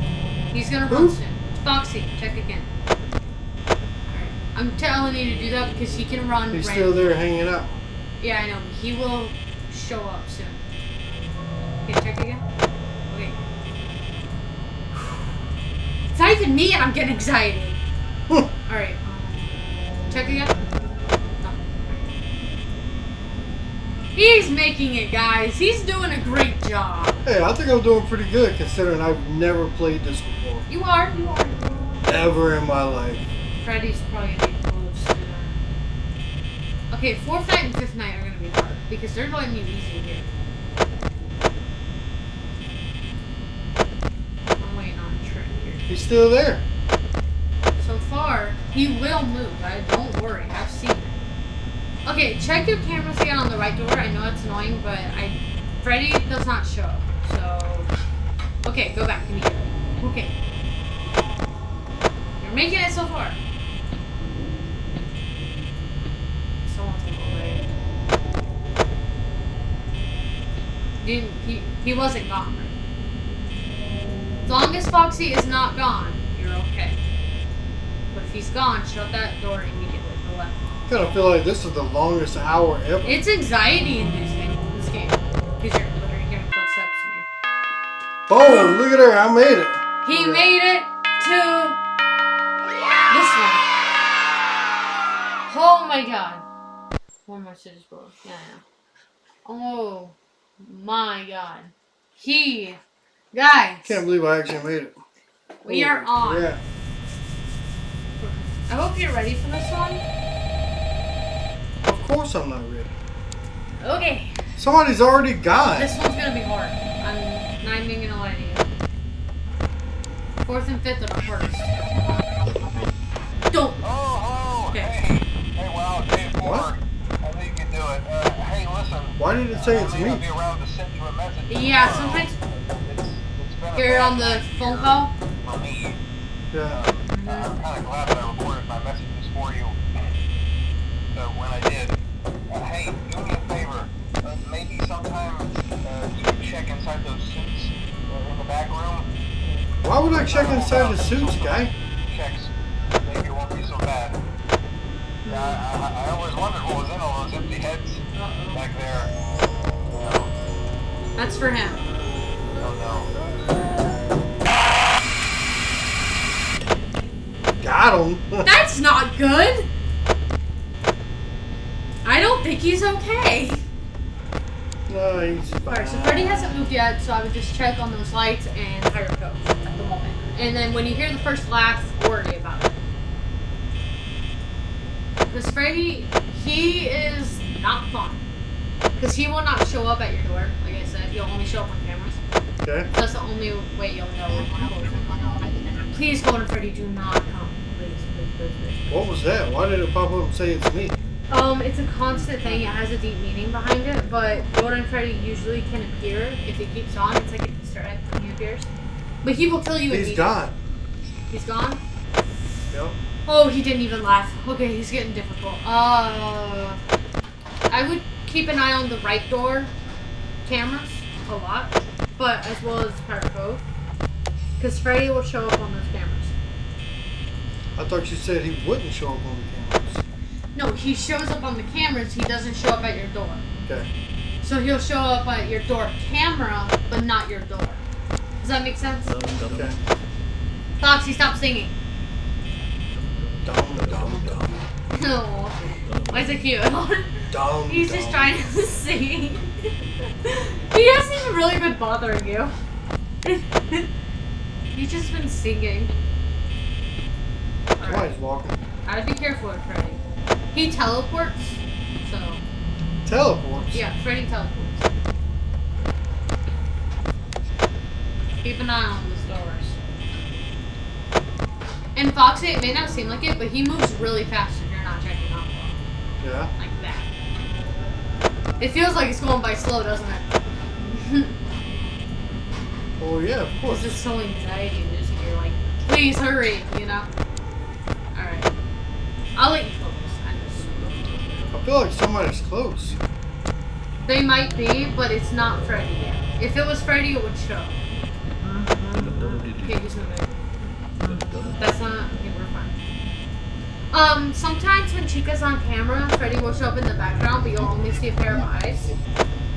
He's gonna Who? run soon. Foxy, check again. Alright. I'm telling you to do that because he can run. He's right still there hanging out. Yeah, I know. But he will show up soon. Okay, check again. Okay. It's not even me and I'm getting anxiety. Alright. Check again. No. He's making it, guys. He's doing a great job. Hey, I think I'm doing pretty good considering I've never played this before. You are. You are. Ever in my life. Freddy's probably gonna be close sooner. Okay, 4th night and 5th night are gonna be hard because they're letting you easy here. I'm waiting on a trick here. He's still there. So far, he will move. Don't worry. I've seen it. Okay, check your cameras again on the right door. I know it's annoying, but Freddy does not show. So, okay, go back immediately. Okay. You're making it so far. Someone's in the way. He wasn't gone, right? As long as Foxy is not gone, you're okay. But if he's gone, shut that door immediately. The left. I kind of feel like this is the longest hour ever. It's anxiety-inducing, this game. Because you're literally hearing footsteps in here. Boom! Look at her. I made it. He made it to this one. Oh my god. One more scissors bro. Yeah, I know. Oh my god. Guys. Can't believe I actually made it. We are on. Yeah. I hope you're ready for this one. Of course I'm not ready. Okay. Somebody's already gone. This one's gonna be hard. I'm not even gonna lie to you. 4th and 5th are the hardest. Don't. Oh, Okay. hey, wow, day 4. What? I think you can do it. Hey, listen. Why did it say it's I'll me? be around to send you a message. Yeah, sometimes It's been you're on the phone call. for me. Yeah. I'm kind of glad that I recorded my messages for you. So when I did, hey, do me a favor. Maybe sometime you can check inside those suits in the back room. Why would I check inside the suits, guy? Checks. Maybe it won't be so bad. Yeah, I always wondered what was in all those empty heads back there. That's for him. Oh no. Got him. That's not good. I don't think he's okay. No, he's fine. Alright, so Freddy hasn't moved yet, so I would just check on those lights and fire code at the moment. And then when you hear the first laugh, worry about it. Because Freddy, he is not fun. Because he will not show up at your door. Like I said, he'll only show up on cameras. Okay. That's the only way you'll know when one goes in. Please, Golden Freddy, do not come. Please, please, please, please. What was that? Why did it pop up and say it's me? It's a constant thing. It has a deep meaning behind it, but Golden Freddy usually can appear if he keeps on. It's like an Easter egg when he appears. But he will kill you He's gone. He's gone? Yep. Oh, he didn't even laugh. Okay, he's getting difficult. I would keep an eye on the right door cameras a lot, but as well as part code. Because Freddy will show up on those cameras. I thought you said he wouldn't show up on the cameras. No, he shows up on the cameras, he doesn't show up at your door. Okay. So he'll show up at your door camera, but not your door. Does that make sense? Okay. Foxy, stop singing. Dum, dum, dum. No. Why is it cute? Dum, He's dum. just trying to sing. He hasn't even really been bothering you. He's just been singing. Somebody's walking. Gotta be careful with Freddy. He teleports, so... Teleports? Yeah, Freddy teleports. Keep an eye on those doors. And Foxy, it may not seem like it, but he moves really fast if you're not checking out. Yeah. Like that. It feels like it's going by slow, doesn't it? Oh yeah, of course. It's just so anxiety-inducing. You're like, please hurry, you know? Alright. I'll let you focus. I feel like somebody's close. They might be, but it's not Freddy yet. If it was Freddy, it would show. Okay, just move it. That's not... Okay, we're fine. Sometimes when Chica's on camera, Freddy will show up in the background, but you'll only see a pair of eyes.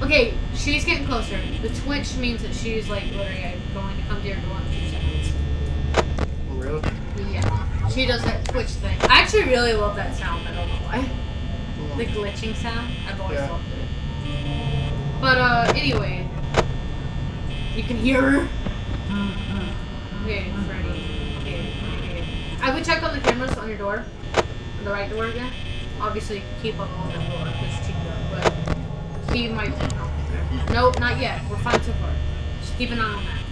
Okay, she's getting closer. The twitch means that she's, like, literally going to come to your door in 2 seconds. Really? Yeah. She does that twitch thing. I actually really love that sound. I don't know why. The glitching sound. I've always loved it. But, anyway. You can hear her. Okay, Freddy. Okay. I would check on the cameras on your door. On the right door again. Obviously, keep up on that door because Chica, but he might. Nope, not yet. We're fine so far. Just keep an eye on that.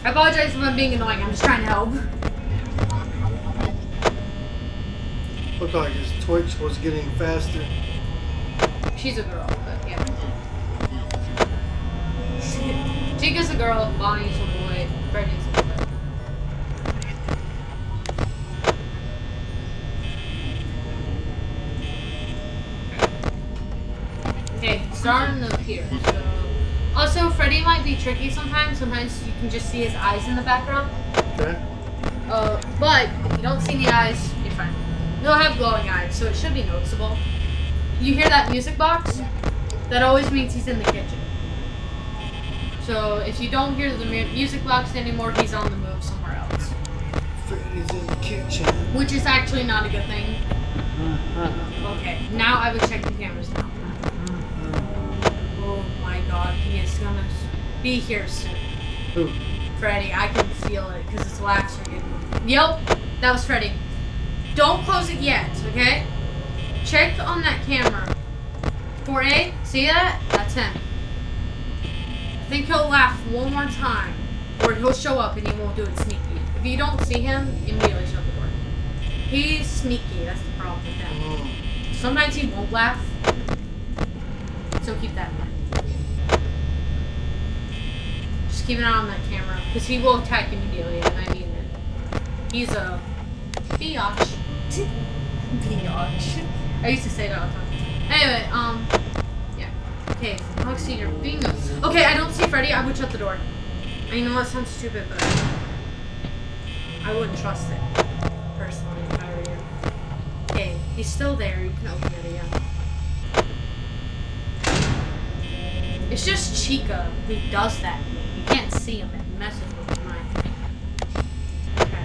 I apologize if I'm being annoying. I'm just trying to help. Looked like his twitch was getting faster. She's a girl, but yeah. Chica's a girl, Bonnie's a boy, Freddy's a boy. Okay, starting to appear. So. Also, Freddy might be tricky sometimes. Sometimes you can just see his eyes in the background. Okay. But if you don't see the eyes, you're fine. He'll have glowing eyes, so it should be noticeable. You hear that music box? That always means he's in the kitchen. So if you don't hear the music box anymore, he's on the move somewhere else. Freddy's in the kitchen. Which is actually not a good thing. Okay, now I would check the cameras now. Oh my god, he is gonna be here soon. Who? Freddy, I can feel it because his laughs are getting... Yep, that was Freddy. Don't close it yet, okay? Check on that camera. 4A, see that? That's him. I think he'll laugh one more time, or he'll show up and he won't do it sneaky. If you don't see him, immediately shut the door. He's sneaky, that's the problem with him. Sometimes he won't laugh, so keep that in mind. Just keep an eye on that camera, because he will attack immediately, and I mean it. He's a biatch. Biatch. I used to say that all the time. Anyway, yeah. Okay, Foxy, you're being a... Okay, I don't see Freddy. I would shut the door. I know that sounds stupid, but I wouldn't trust it. Personally, if I were you. Okay, he's still there. You can open it again. It's just Chica who does that to me. You can't see him. It messes with my mind. Okay.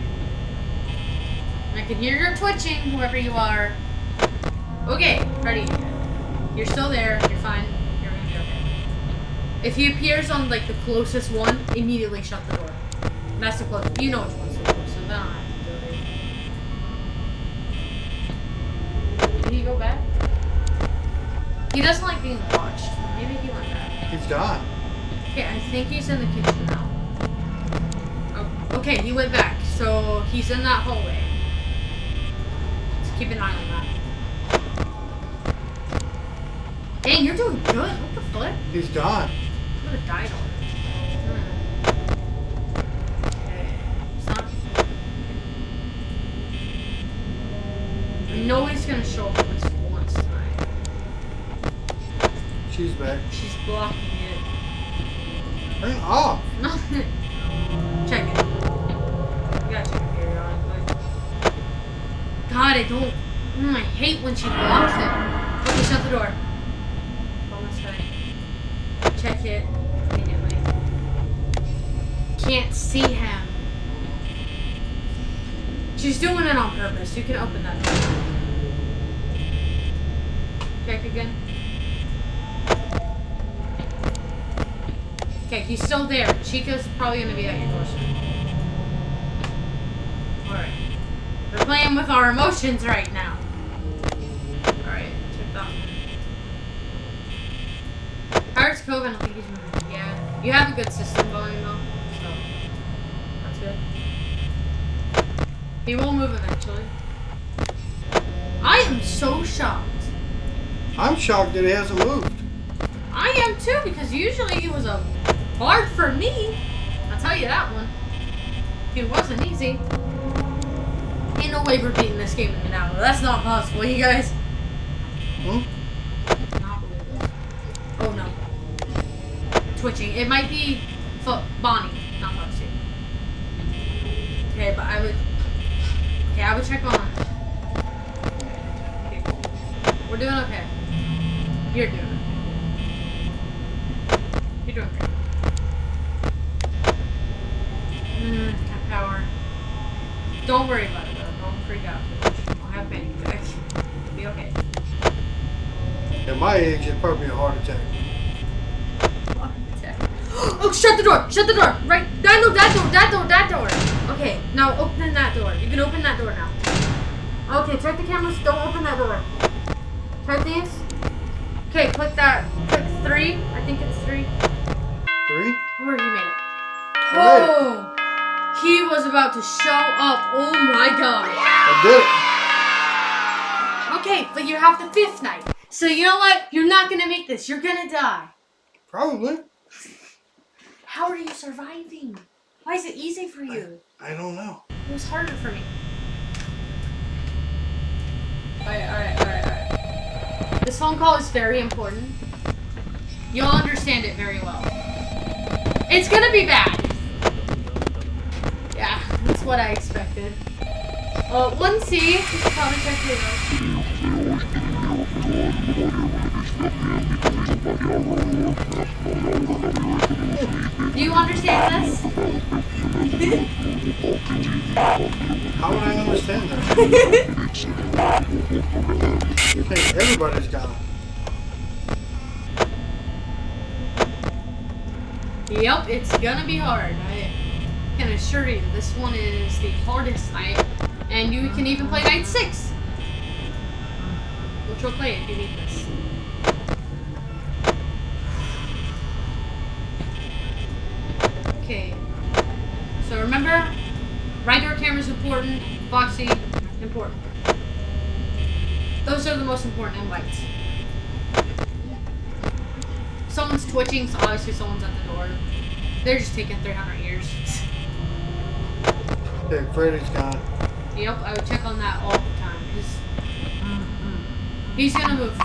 I can hear your twitching, whoever you are. Okay, Freddy. You're still there. You're fine. You're gonna be okay. If he appears on like the closest one, immediately shut the door. That's the closest. You know which one's the closest, so then I don't have to do it. Did he go back? He doesn't like being watched. Maybe he went back. He's gone. Okay, I think he's in the kitchen now. Oh, okay, he went back. So he's in that hallway. Let's keep an eye on that. Dang, you're doing good. What the fuck? He's gone. I would have died already. Okay. Stop. I know he's gonna show up at least once tonight. She's back. She's blocking it. Turn it off. No. Check it. You gotta check it periodically. God, I don't. I hate when she blocks it. Okay, shut the door. Almost right. Check it immediately. Can't see him. She's doing it on purpose. You can open that door. Check again. Okay, he's still there. Chica's probably gonna be at your doorstep. Alright. We're playing with our emotions right now. Alright, check that one. Pirates Cove, I don't think he's moving. Yeah. You have a good system going though. So that's good. He will move eventually. I am so shocked. I'm shocked that he hasn't moved. I am too, because usually he was a hard for me. I'll tell you that one. It wasn't easy. Ain't no way we're beating this game in an hour. That's not possible, you guys. Hmm? Not believable. Oh no. Twitching. It might be Bonnie, not Foxy. Okay, but I would. Okay, I would check on. Okay, cool. We're doing okay. You're doing okay. You're doing great. Got power. Don't worry about it though. Don't freak out. I'll have panic attack. It'll be okay. At my age, it'd probably be a heart attack. Heart attack. Oh, shut the door! Shut the door! Right. No, that door! Okay, now open that door. You can open that door now. Okay, check the cameras. Don't open that door. Check these. Okay, click that. Click 3. I think it's 3. 3? Where you made it. I made it. Oh! He was about to show up. Oh my god. I did it. Okay, but you have the 5th night. So you know what? You're not gonna make this. You're gonna die. Probably. How are you surviving? Why is it easy for you? I don't know. It was harder for me. Alright. This phone call is very important. You'll understand it very well. It's gonna be bad. Yeah, that's what I expected. 1C, just probably check it out. Do you understand this? How would I understand that? Hey, everybody's gone. Yep, it's gonna be hard. I can assure you, this one is the hardest night, and you can even play night 6, which we'll play if you need this. Okay, so remember, right door camera is important, Foxy, important. Those are the most important in lights. Someone's twitching, so obviously someone's at the door. They're just taking 300 years. Okay, Freddys gone. Yep, I would check on that all the time. He's gonna move.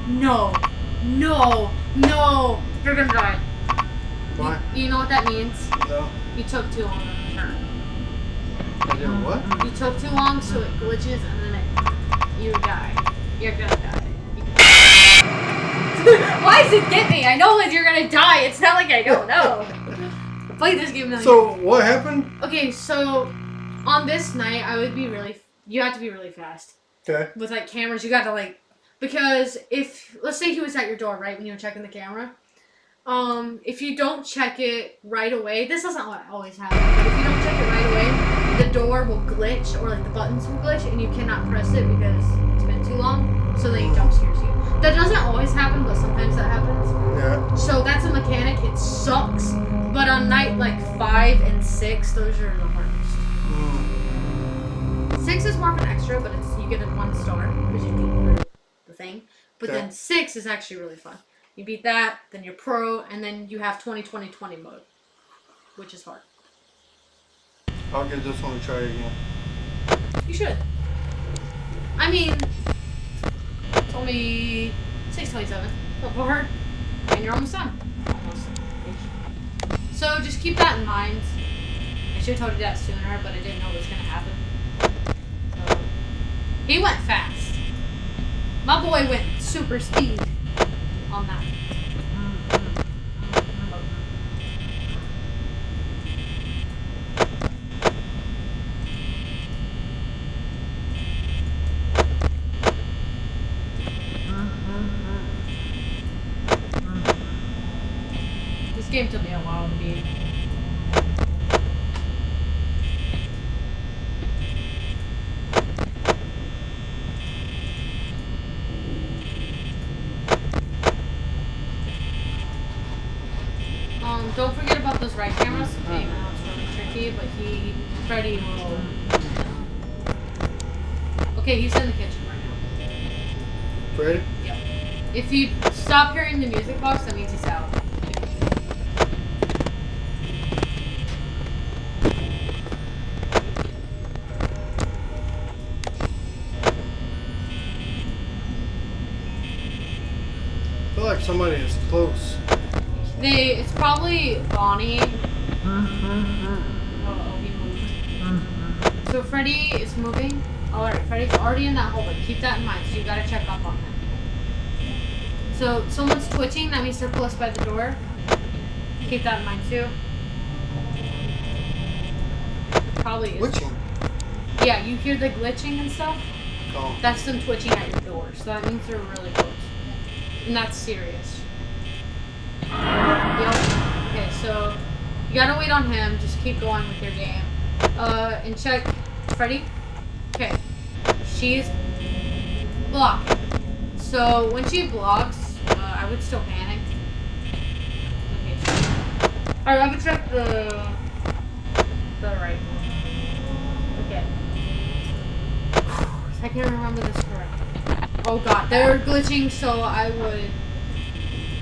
No. No, no, you're gonna die. Why? You know what that means? No. You took too long on the turn. I did what? You took too long, so it glitches, and then you die. You're gonna die. Why does it get me? I know that you're gonna die. It's not like I don't know. I played this game. So what happened? Okay, so on this night, you have to be really fast. Okay. With like cameras, you got to like, because if, let's say he was at your door, right, when you were checking the camera. If you don't check it right away, this doesn't always happen, but if you don't check it right away, the door will glitch, or like the buttons will glitch, and you cannot press it because it's been too long, so then he jump scares you. That doesn't always happen, but sometimes that happens. Yeah. So that's a mechanic. It sucks, but on night like 5 and 6, those are the hardest. 6 is more of an extra, but you get a 1 star because you beat the thing. But then 6 is actually really fun. You beat that, then you're pro, and then you have 20-20-20 mode, which is hard. I'll give this one a try again. You should. I mean, it's only 6:27. Not hard, and you're almost done. Almost. So just keep that in mind. I should have told you that sooner, but I didn't know it was gonna happen. So he went fast. My boy went super speed on that. This game took me a while to beat. Don't forget about those right cameras. Okay, now it's really tricky, but Freddy will. Okay, he's in the kitchen right now. Freddy? Yep. If you stop hearing the music box, that means he's out. I feel like somebody is close. It's probably Bonnie. Oh, he moved. So Freddy is moving. Alright, Freddy's already in that hole, but keep that in mind. So you gotta check up on him. So someone's twitching, that means they're close by the door. Keep that in mind too. Probably is. Twitching? Yeah, you hear the glitching and stuff? Oh. That's them twitching at your door. So that means they're really close. And that's serious. Yep. Okay, so you gotta wait on him. Just keep going with your game. And check Freddy. Okay. She's blocking. So when she blocks, I would still panic. Okay. Alright, I would check the right one. Okay. I can't remember this correctly. Oh god, they're glitching, so I would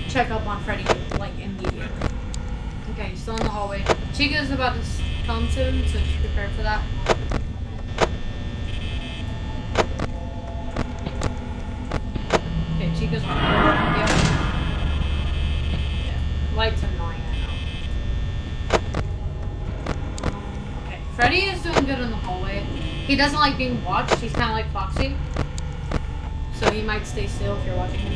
check up on Freddy, like, immediately. Okay, he's still in the hallway. Chica's about to come soon, so just prepare for that. Okay, Chica's on. Yep. Yeah. Light's annoying, I know. Okay, Freddy is doing good in the hallway. He doesn't like being watched. He's kind of like Foxy. So he might stay still if you're watching him.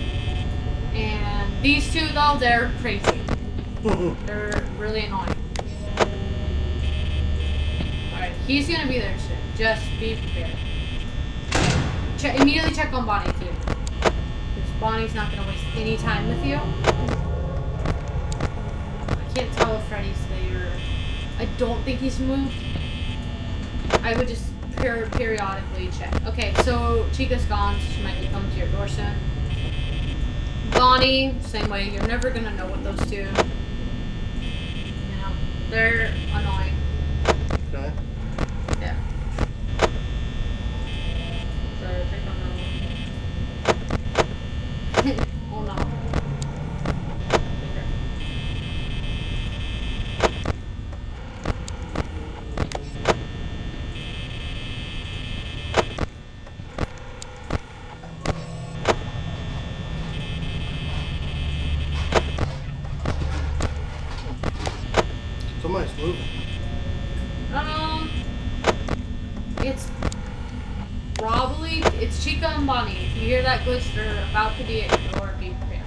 And these two, though, they're crazy. They're really annoying. Alright, he's gonna be there soon. Just be prepared. Immediately check on Bonnie, too. Because Bonnie's not gonna waste any time with you. I can't tell if Freddy's there. I don't think he's moved. I would just periodically check. Okay, so Chica's gone, so she might be coming to your door soon. Bonnie, same way. You're never gonna know what those two. You know, they're annoying. Okay. Yeah. So check on that one. Oh no. It's probably, it's Chica and Bonnie. If you hear that glitch, they're about to be at your door. Be prepared.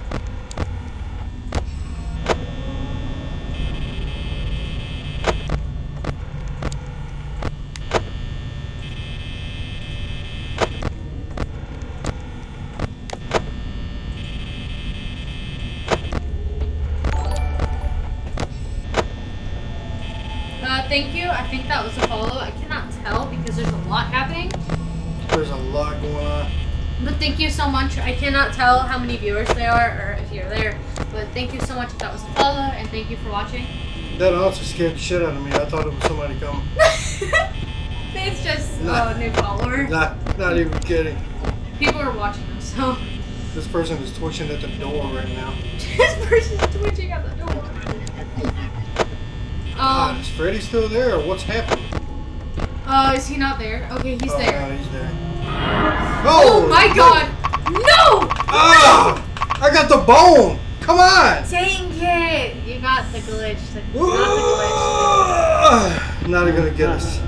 Thank you. I think that was a follow. I cannot tell because there's a lot happening. There's a lot going on. But thank you so much. I cannot tell how many viewers there are or if you're there. But thank you so much if that was a follow, and thank you for watching. That honestly scared the shit out of me. I thought it was somebody coming. It's just a new follower. Not even kidding. People are watching them, so. This person is twitching at the door right now. This person's twitching at the door. Is Freddy still there, or what's happening? Is he not there? Okay, he's there. No, he's there. Oh my god! No! Ah! I got the bone! Come on! Dang it! You got the glitch. Not even gonna get us.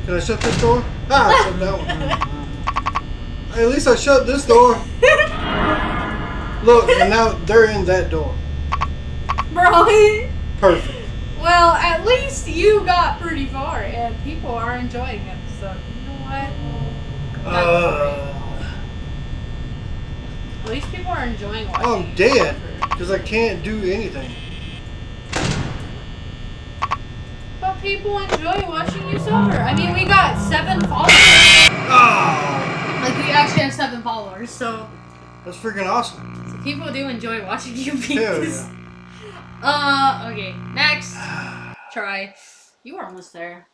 Can I shut this door? Ah, I shut that one. Hey, at least I shut this door. Look, and now they're in that door. Bro. Perfect. Well, at least you got pretty far, and people are enjoying it, so you know what? At least people are enjoying watching. I'm dead, because I can't do anything. But people enjoy watching you suffer. I mean, we got 7 followers. Oh! Like, we actually have 7 followers, so. That's freaking awesome. So people do enjoy watching you beat Hell this. yeah. Okay, next. Try. You were almost there.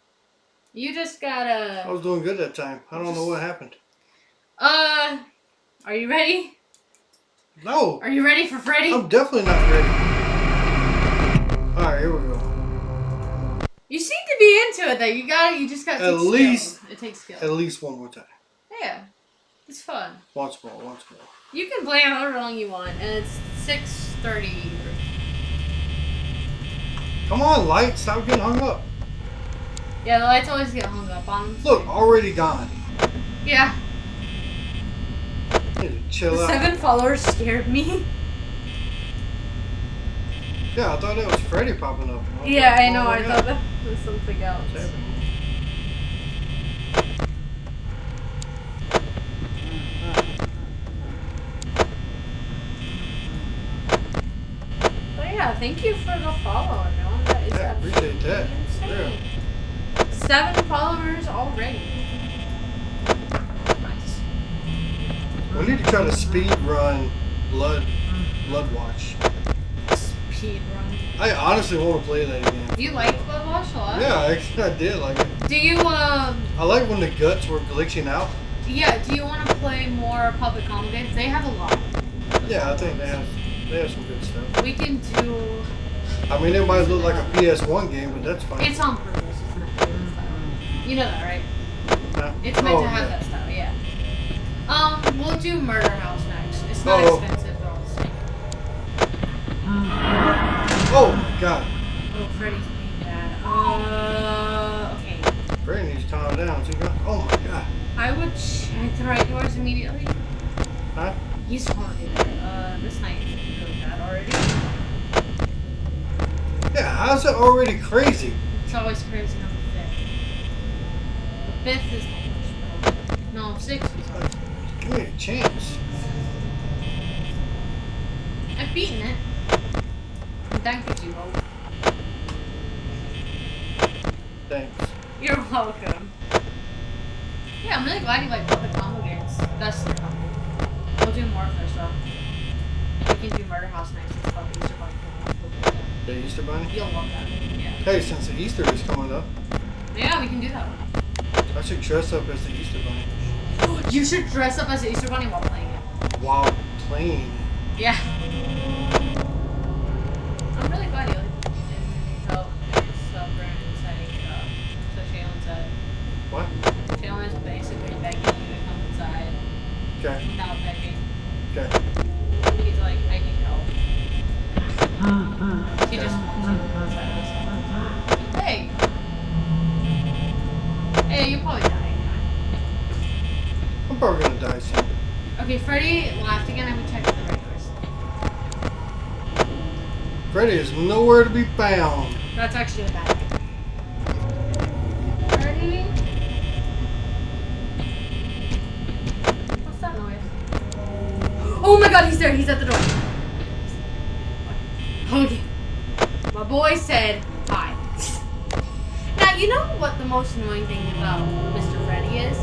You just gotta. I was doing good that time. I don't know what happened. Are you ready? No. Are you ready for Freddy? I'm definitely not ready. Alright, here we go. You seem to be into it though. You just gotta take skills. It takes skill. At least one more time. Yeah. It's fun. Once more. You can play however long you want, and it's 6:30. Come on, light. Stop getting hung up. Yeah, the lights always get hung up on them. Look, already gone. Yeah. Need to chill The out. 7 followers scared me. Yeah, I thought that was Freddy popping up. Yeah, I know. I thought that was something else. What's happening? But yeah, thank you for the follow, everyone. That is Yeah, appreciate that. insane. Yeah. 7 followers already. Nice. We need to try to speed run Blood Watch. Speed run. I honestly want to play that again. Do you like Blood Wash a lot? Yeah, I did like it. Do you I like when the guts were glitching out. yeah, do you want to play more public combo games? They have a lot. Yeah, I think they have some good stuff. We can do. I mean, it might look like a PS1 game, but that's fine. It's on purpose. It's meant to have that style. You know that, right? Huh? It's meant to have that style, yeah. We'll do Murder House next. It's not expensive, they're all the same. Oh my god. Oh, Freddy's being bad. Okay. Freddy needs to calm down. Oh my god. I would check the right doors immediately. Huh? He's already there. This night is really bad already. Yeah, how's it already crazy? It's always crazy on the 5th. The 5th is the worst, bro. No, 6th is always the worst. Give me a chance. I've beaten it. And that gives you hope. Thanks. You're welcome. Yeah, I'm really glad you like public combo games. That's the combo. We'll do more of their stuff. We can do Murder House next. It's called Easter Bunny. The Easter Bunny? You'll love that. Yeah. Hey, since the Easter is coming up, Yeah, we can do that one. I should dress up as the Easter Bunny. You should dress up as the Easter Bunny while playing it. While playing. Yeah. I'm really glad you didn't help yourself and setting it up. So Shaylen said. What? Shaylen is basically begging you to come inside. Okay. Without begging. Okay. He's like, I need help. She just wants you to come inside us. Hey! Hey, you'll probably die. probably gonna die soon. Okay, Freddy laughed again. I'm gonna check the right doors. Freddy is nowhere to be found. That's actually a bad thing. Freddy? What's that noise? Oh my god, he's there. He's at the door. Okay. My boy said hi. Now, you know what the most annoying thing about Mr. Freddy is?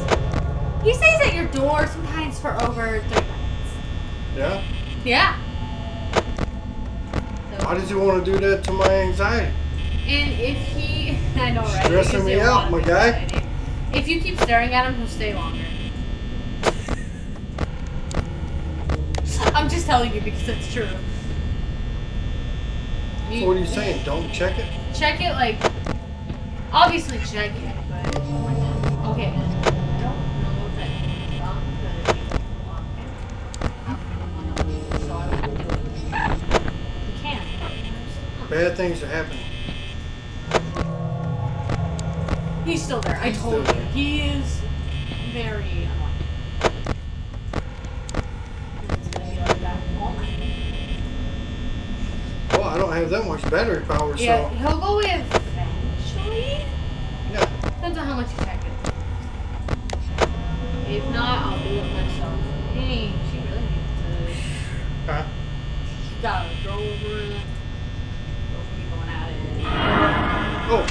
He stays at your door sometimes for over 30 minutes. Yeah? Yeah. So, Why does he want to do that to my anxiety? and if he... I know, right? Stressing me out, my guy. Anxiety. If you keep staring at him, he'll stay longer. I'm just telling you because it's true. So what are you saying? Don't check it? Check it, like... Obviously check it, but... Okay. I don't know if that wrong, but so I wouldn't do it. You can't. Bad things are happening. He's still there. I told you. He is very annoying. It's gonna be like that all night. Well, I don't have that much battery power, Yeah, so... he'll go eventually. Yeah. Depends on how much you check it. If not, I'll do it myself. Hey, she really needs to. Huh? She gotta go over it. Both be going at it. Oh.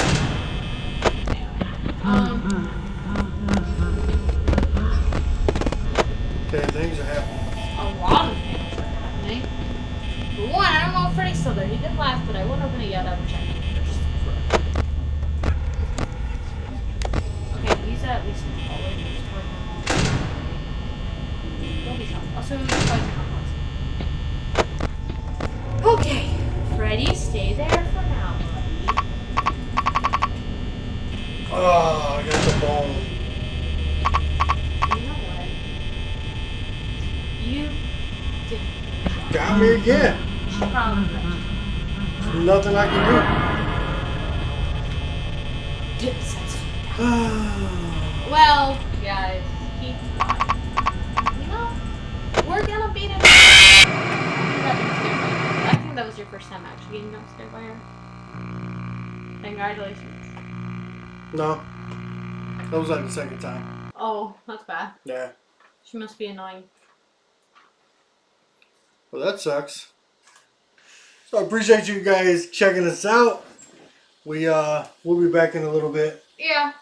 Anyway. Okay, things are happening. A lot of things are happening. For one, I don't know if Freddy's still there. He did laugh, but I wouldn't open it yet. I would check it first. Okay, he's at least in the hallway. Also, okay, Freddy, stay there for now, buddy. Oh, I got the bone. You know what? You did. Got me again. Probably. Nothing I can Did sense. do. Well, guys, he died. You know, we're gonna beat him. I think that was your first time actually getting jump scared by her. Congratulations. No. That was like the second time. Oh, that's bad. Yeah. She must be annoying. Well, that sucks. So I appreciate you guys checking us out. We'll be back in a little bit. Yeah.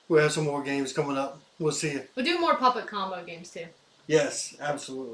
We'll have some more games coming up. We'll see you. We'll do more puppet combo games too. Yes, absolutely.